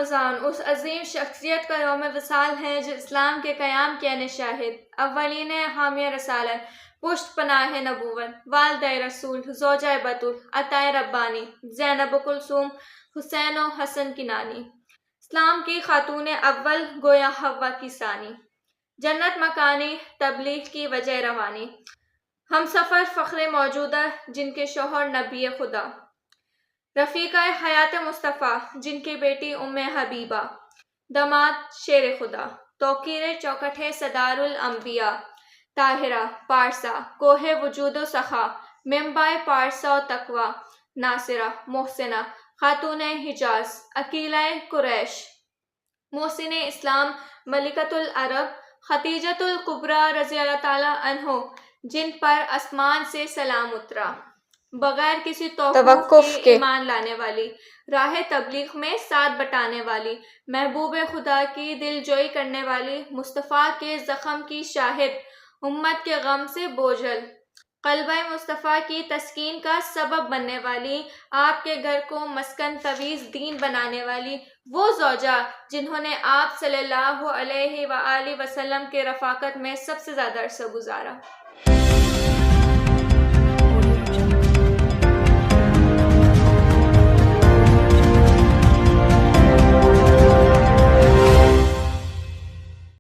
خزان اس عظیم شخصیت کا یوم وصال ہے جو اسلام کے قیام کے عین شاہد، اولین حامی رسالت، پشت پناہ نبوت، والدہ رسول، زوجہ بطول، عطا ربانی، زینب کلثوم، حسین و حسن کی نانی، اسلام کی خاتون اول گویا حوا کی ثانی، جنت مکانی، تبلیغ کی وجہ روانی، ہم سفر فخر موجودہ جن کے شوہر نبی خدا، رفیقہ حیات مصطفیٰ جن کی بیٹی ام حبیبہ، داماد شیر خدا، توقیر چوکٹ صدار الانبیاء، طاہرہ پارسا کوہ وجود و سخا، منبع پارسا و تقوی، ناصرہ محسنہ خاتون حجاز، عقیلہ قریش، محسن اسلام، ملکۃ العرب، خدیجۃ الکبریٰ رضی اللہ تعالیٰ عنہ جن پر آسمان سے سلام اترا، بغیر کسی توقف کے ایمان لانے والی، راہ تبلیغ میں ساتھ بٹانے والی، محبوب خدا کی دل جوئی کرنے والی، مصطفیٰ کے زخم کی شاہد، امت کے غم سے بوجھل، قلبہ مصطفیٰ کی تسکین کا سبب بننے والی، آپ کے گھر کو مسکن تویز دین بنانے والی، وہ زوجہ جنہوں نے آپ صلی اللہ علیہ وآلہ وسلم کے رفاقت میں سب سے زیادہ عرصہ گزارا۔